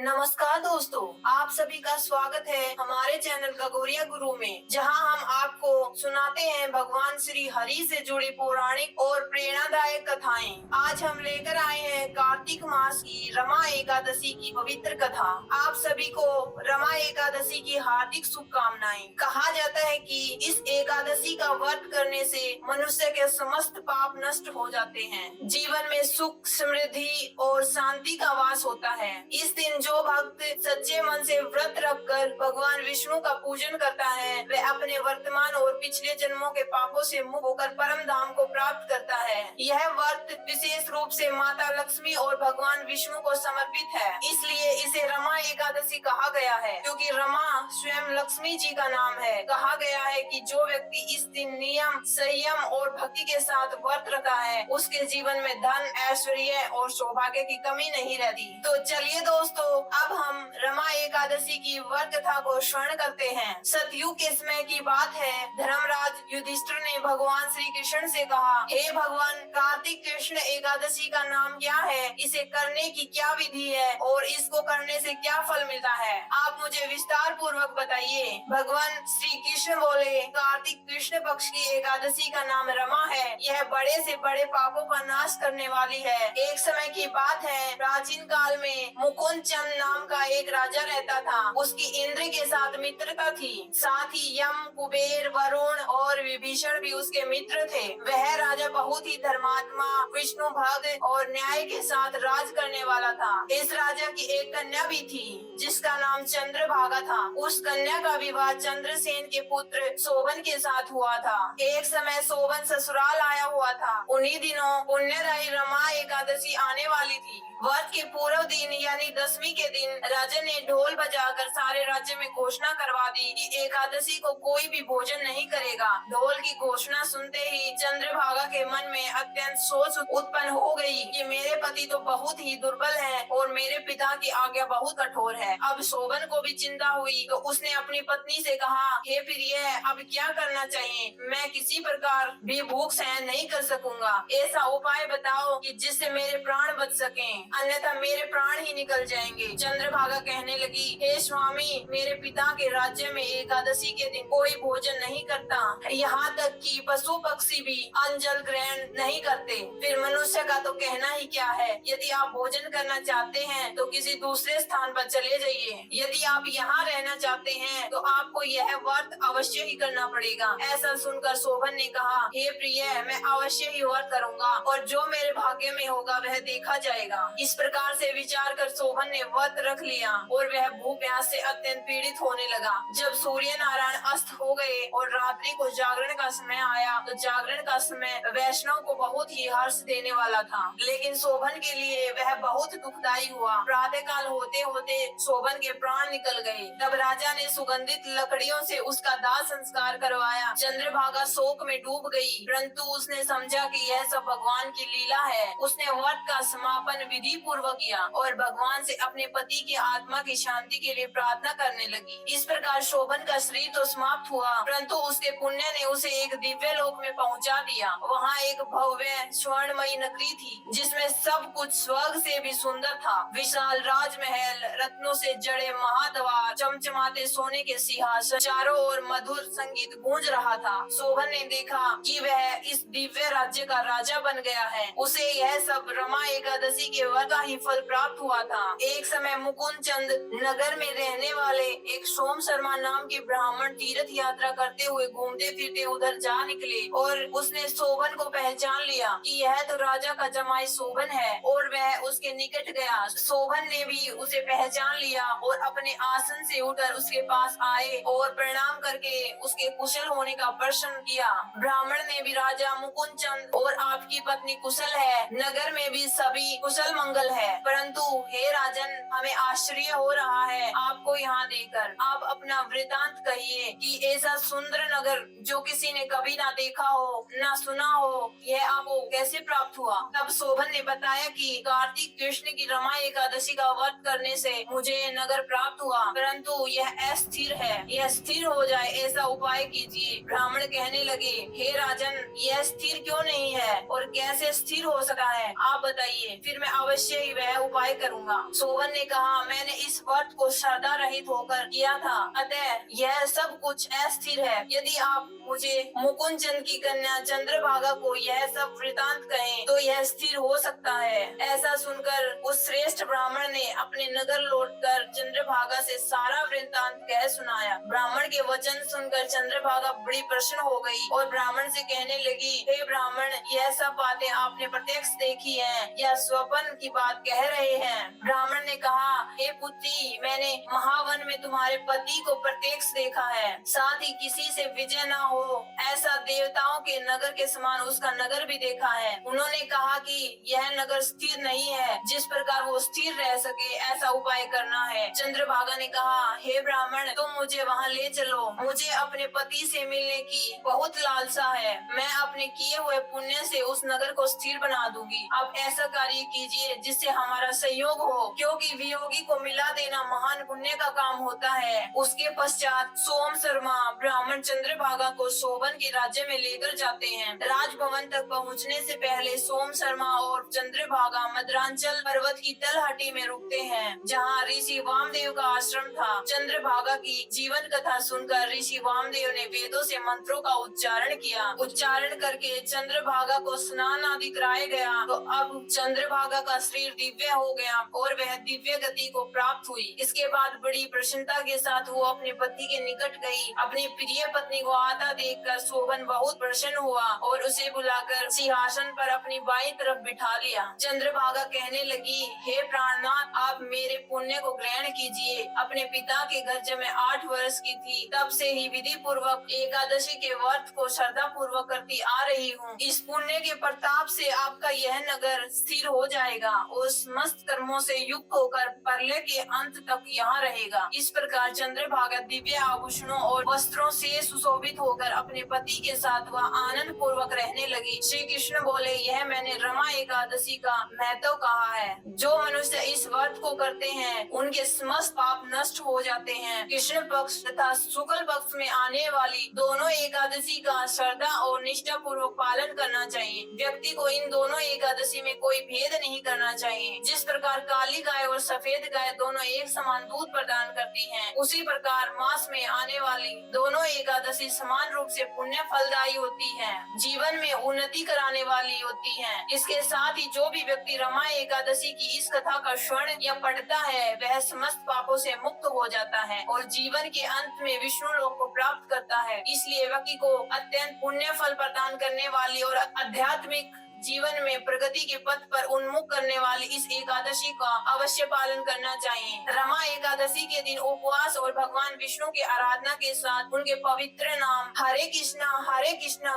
नमस्कार दोस्तों, आप सभी का स्वागत है हमारे चैनल गगोरिया गुरु में, जहां हम आपको सुनाते हैं भगवान श्री हरि से जुड़ी पौराणिक और प्रेरणादायक कथाएं। आज हम लेकर आए हैं कार्तिक मास की रमा एकादशी की पवित्र कथा। आप सभी को रमा एकादशी की हार्दिक शुभकामनाएं। कहा जाता है कि इस एकादशी का व्रत करने से मनुष्य के समस्त पाप नष्ट हो जाते हैं, जीवन में सुख, समृद्धि और शांति का वास होता है। इस दिन जो भक्त सच्चे मन से व्रत रखकर भगवान विष्णु का पूजन करता है, वह अपने वर्तमान और पिछले जन्मों के पापों से मुक्त होकर परम धाम को प्राप्त करता है। यह व्रत विशेष रूप से माता लक्ष्मी और भगवान विष्णु को समर्पित है, इसलिए इसे रमा एकादशी कहा गया है, क्योंकि रमा स्वयं लक्ष्मी जी का नाम है। कहा गया है कि जो व्यक्ति इस दिन नियम, संयम और भक्ति के साथ व्रत रखता है, उसके जीवन में धन, ऐश्वर्य और सौभाग्य की कमी नहीं रहती। तो चलिए दोस्तों, अब हम रमा एकादशी की व्रत कथा को श्रवण करते हैं। सतयुग के समय की बात है। धर्मराज युधिष्ठिर ने भगवान श्री कृष्ण से कहा, हे भगवान, कार्तिक कृष्ण एकादशी का नाम क्या है, इसे करने की क्या विधि है और इसको करने से क्या फल मिलता है, आप मुझे विस्तार पूर्वक बताइए। भगवान श्री कृष्ण बोले, कार्तिक कृष्ण पक्ष की एकादशी का नाम रमा है। यह बड़े से बड़े पापों का नाश करने वाली है। एक समय की बात है, प्राचीन काल में मुकुंद चंद नाम का एक राजा रहता था। उसकी इंद्र के साथ मित्रता थी। साथ ही यम, कुबेर, वरुण और विभीषण भी उसके मित्र थे। वह राजा बहुत ही धर्मात्मा, विष्णु भक्त और न्याय के साथ राज करने वाला था। इस राजा की एक कन्या भी थी, जिसका नाम चंद्रभागा था। उस कन्या का विवाह चंद्रसेन के पुत्र शोभन के साथ हुआ था। एक समय शोभन ससुराल आया हुआ था। उन्हीं दिनों पुण्यदायी रमा एकादशी आने वाली थी। व्रत के पूर्व दिन यानी दसवीं के दिन राजा ने ढोल बजाकर सारे राज्य में घोषणा करवा दी कि एकादशी को कोई भी भोजन नहीं करेगा। ढोल की घोषणा सुनते ही चंद्रभागा के मन में अत्यंत सोच उत्पन्न हो गई कि मेरे पति तो बहुत ही दुर्बल है और मेरे पिता की आज्ञा बहुत कठोर है। अब शोभन को भी चिंता हुई, तो उसने अपनी पत्नी से कहा, हे प्रिय, अब क्या करना चाहिए? मैं किसी प्रकार भी भूख सहन नहीं कर सकूंगा। ऐसा उपाय बताओ कि जिससे मेरे प्राण बच सकें, अन्यथा मेरे प्राण ही निकल जाएंगे। चंद्रभागा कहने लगी, हे स्वामी, मेरे पिता के राज्य में एकादशी के दिन कोई भोजन नहीं करता, यहाँ तक कि पशु पक्षी भी अन्न जल ग्रहण नहीं करते। फिर मनुष्य का तो कहना ही क्या है। यदि आप भोजन करना चाहते हैं तो किसी दूसरे स्थान पर चले जाइए। यदि आप यहाँ रहना चाहते हैं तो आपको यह व्रत अवश्य ही करना पड़ेगा। ऐसा सुनकर शोभन ने कहा, हे प्रिय, मैं अवश्य ही व्रत करूँगा और जो मेरे भाग्य में होगा वह देखा जाएगा। इस प्रकार से विचार कर शोभन ने व्रत रख लिया और वह भूख प्यास से अत्यंत पीड़ित होने लगा। जब सूर्य नारायण अस्त हो गए और रात्रि को जागरण का समय आया, तो जागरण का समय वैष्णव को बहुत ही हर्ष देने वाला था, लेकिन शोभन के लिए वह बहुत दुखदायी हुआ। प्रातः काल होते होते शोभन के प्राण निकल गए। तब राजा ने सुगंधित लकड़ियों से उसका दाह संस्कार करवाया। चंद्रभागा शोक में डूब गई, परंतु उसने समझा कि यह सब भगवान की लीला है। उसने व्रत का समापन विधि पूर्वक किया और भगवान से अपने पति की आत्मा की शांति के लिए प्रार्थना करने लगी। इस प्रकार शोभन का शरीर तो समाप्त हुआ, परंतु उसके पुण्य ने उसे एक दिव्य लोक में पहुंचा दिया। वहाँ एक भव्य स्वर्णमयी नगरी थी, जिसमें सब कुछ स्वर्ग से भी सुंदर था। विशाल राजमहल, रत्नों से जड़े महाद्वार, चमचमाते सोने के सिंहासन, चारों ओर मधुर संगीत गूंज रहा था। शोभन ने देखा कि वह इस दिव्य राज्य का राजा बन गया है। उसे यह सब रमा एकादशी के व्रत का ही फल प्राप्त हुआ था। एक समय मुकुंद चंद नगर में रहने वाले एक सोम शर्मा नाम के ब्राह्मण तीर्थ यात्रा करते हुए घूमते फिरते उधर जा निकले और उसने शोभन को पहचान लिया कि यह तो राजा का जमाई शोभन है और वह उसके निकट गया। शोभन ने भी उसे पहचान लिया और अपने आसन से उठकर उसके पास आए और प्रणाम करके उसके कुशल होने का प्रश्न किया। ब्राह्मण ने भी, राजा मुकुंद चंद और आपकी पत्नी कुशल है, नगर में भी सभी कुशल मंगल है, परंतु हे राजन, हमें आश्चर्य हो रहा है आपको यहाँ देखकर। आप अपना वृतांत कहिए कि ऐसा सुंदर नगर जो किसी ने कभी ना देखा हो, ना सुना हो, यह आपको कैसे प्राप्त हुआ? तब शोभन ने बताया कि कार्तिक कृष्ण की रमा एकादशी का व्रत करने से मुझे नगर प्राप्त हुआ, परंतु यह अस्थिर है, यह स्थिर हो जाए ऐसा उपाय कीजिए। ब्राह्मण कहने लगे, हे राजन, यह स्थिर क्यों नहीं है और कैसे स्थिर हो सकता है, आप बताइए, फिर मैं अवश्य ही वह उपाय करूँगा। सोवन ने कहा, मैंने इस व्रत को श्रद्धा रहित होकर किया था, अतः यह सब कुछ अस्थिर है। यदि आप मुझे मुकुंद चंद की कन्या चंद्रभागा को यह सब वृतांत कहें तो यह स्थिर हो सकता है। ऐसा सुनकर उस श्रेष्ठ ब्राह्मण ने अपने नगर लौटकर चंद्रभागा से सारा वृतांत कह सुनाया। ब्राह्मण के वचन सुनकर चंद्रभागा बड़ी प्रसन्न हो गई और ब्राह्मण से कहने लगी, हे ब्राह्मण, यह सब बातें आपने प्रत्यक्ष देखी हैं या स्वप्न की बात कह रहे हैं? ब्राह्मण ने कहा, हे पुत्री, मैंने महावन में तुम्हारे पति को प्रत्यक्ष देखा है, साथ ही किसी से विजय न हो ऐसा देवताओं के नगर के समान उसका नगर भी देखा है। उन्होंने कहा कि यह नगर स्थिर नहीं है, जिस प्रकार वो स्थिर रह सके ऐसा उपाय करना है। चंद्रभागा ने कहा, हे ब्राह्मण, तुम मुझे वहाँ ले चलो, मुझे अपने पति से मिलने की बहुत लालसा है। मैं अपने किए हुए पुण्य से उस नगर को स्थिर बना दूंगी। अब ऐसा कार्य कीजिए जिससे हमारा सहयोग हो, क्योंकि वियोगी को मिला देना महान पुण्य का काम होता है। उसके पश्चात सोम शर्मा ब्राह्मण चंद्रभागा को सोवन के राज्य में लेकर जाते हैं। राजभवन तक पहुंचने से पहले सोम शर्मा और चंद्रभागा मद्रांचल पर्वत की तलहटी में रुकते हैं, जहां ऋषि वामदेव का आश्रम था। चंद्रभागा की जीवन कथा सुनकर ऋषि वामदेव ने वेदों से मंत्रों का उच्चारण किया। उच्चारण करके चंद्रभागा को स्नान आदि कराया गया तो अब चंद्रभागा का शरीर दिव्य हो गया और वह दिव्य गति को प्राप्त हुई। इसके बाद बड़ी प्रसन्नता के साथ वो अपने पति के निकट गई। अपनी प्रिय पत्नी को आता देखकर सोवन बहुत प्रसन्न हुआ और उसे बुलाकर सिंहासन पर अपनी बाईं तरफ बिठा लिया। चंद्रभागा कहने लगी, हे प्राणनाथ, आप मेरे पुण्य को ग्रहण कीजिए। अपने पिता के घर जब मैं 8 वर्ष की थी तब से ही विधि पूर्वक एकादशी के व्रत को श्रद्धा पूर्वक करती आ रही हूँ। इस पुण्य के प्रताप से आपका यह नगर स्थिर हो जाएगा और समस्त कर्मों से युक्त होकर प्रलय के अंत तक यहाँ रहेगा। इस प्रकार चंद्रभागा दिव्य आभूषणों और वस्त्रों से सुशोभित होकर अपने पति के साथ वह आनंद पूर्वक रहने लगी। श्री कृष्ण बोले, यह मैंने रमा एकादशी का महत्व कहा है। जो मनुष्य इस व्रत को करते हैं उनके समस्त पाप नष्ट हो जाते हैं। कृष्ण पक्ष तथा शुक्ल पक्ष में आने वाली दोनों एकादशी का श्रद्धा और निष्ठा पूर्वक पालन करना चाहिए। व्यक्ति को इन दोनों एकादशी में कोई भेद नहीं करना चाहिए। जिस प्रकार काली गाय और सफेद गाय दोनों एक समान दूध प्रदान करती हैं, उसी प्रकार मास में आने वाली दोनों एकादशी समान रूप से पुण्य फलदायी होती है, जीवन में उन्नति कराने वाली होती है। इसके साथ ही जो भी व्यक्ति रमा एकादशी की इस कथा का श्रवण या पढ़ता है वह समस्त पापों से मुक्त हो जाता है और जीवन के अंत में विष्णु लोक को प्राप्त करता है। इसलिए व्यक्ति को अत्यंत पुण्य फल प्रदान करने वाली और आध्यात्मिक जीवन में प्रगति के पथ पर उन्मुख करने वाली इस एकादशी का अवश्य पालन करना चाहिए। रमा एकादशी के दिन उपवास और भगवान विष्णु की आराधना के साथ उनके पवित्र नाम हरे कृष्णा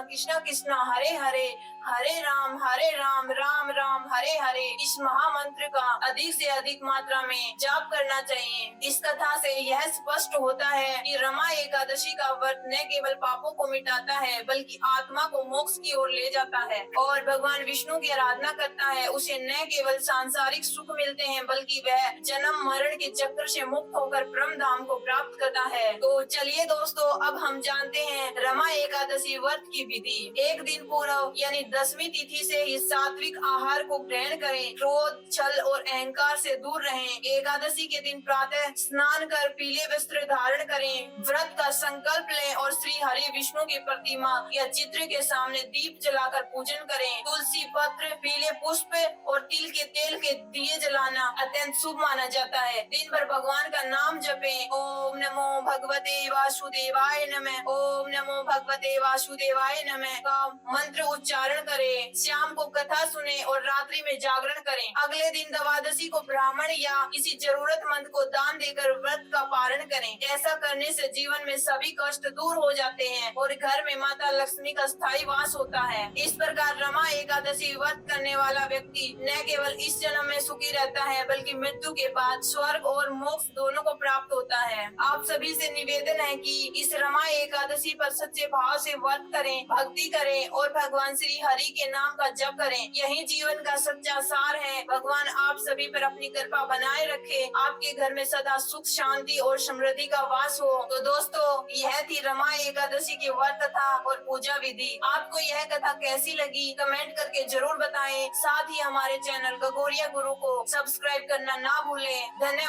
कृष्णा कृष्णा हरे हरे, हरे राम राम राम हरे हरे इस महामंत्र का अधिक से अधिक मात्रा में जाप करना चाहिए। इस कथा से यह स्पष्ट होता है कि रमा एकादशी का व्रत न केवल पापों को मिटाता है बल्कि आत्मा को मोक्ष की ओर ले जाता है और भगवान विष्णु की आराधना करता है उसे न केवल सांसारिक सुख मिलते हैं बल्कि वह जन्म मरण के चक्र से मुक्त होकर ब्रह्म धाम को प्राप्त करता है। तो चलिए दोस्तों, अब हम जानते हैं रमा एकादशी व्रत की विधि। एक दिन पूर्व यानी 10वीं तिथि से ही सात्विक आहार को ग्रहण करें, क्रोध, छल और अहंकार से दूर रहें। एकादशी के दिन प्रातः स्नान कर पीले वस्त्र धारण करें, व्रत का संकल्प लें और श्री हरि विष्णु की प्रतिमा या चित्र के सामने दीप जलाकर पूजन करें। तुलसी पत्र, पीले पुष्प और तिल के तेल के दिए जलाना अत्यंत शुभ माना जाता है। दिन भर भगवान का नाम जपें। ओम नमो भगवते वासुदेवाय नमः, ओम नमो भगवते वासुदेवाय नमः का मंत्र उच्चारण करें। शाम को कथा सुने और रात्रि में जागरण करें। अगले दिन द्वादशी को ब्राह्मण या किसी जरूरतमंद को दान देकर व्रत का पारण धारण करें। ऐसा करने से जीवन में सभी कष्ट दूर हो जाते हैं और घर में माता लक्ष्मी का स्थायी वास होता है। इस प्रकार रमा एकादशी व्रत करने वाला व्यक्ति न केवल इस जन्म में सुखी रहता है बल्कि मृत्यु के बाद स्वर्ग और मोक्ष दोनों को प्राप्त होता है। आप सभी से निवेदन है कि इस रमा एकादशी पर सच्चे भाव से व्रत करें, भक्ति करें और भगवान श्री हरि के नाम का जप करें। यही जीवन का सच्चा सार है। भगवान आप सभी पर अपनी कृपा बनाए रखे, आपके घर में सदा सुख शांति और समृद्धि का वास हो। तो दोस्तों, यह थी रमा एकादशी की व्रत कथा और पूजा विधि। आपको यह कथा कैसी लगी कमेंट करके जरूर बताएं। साथ ही हमारे चैनल गगोरिया गुरु को सब्सक्राइब करना ना भूलें। धन्यवाद।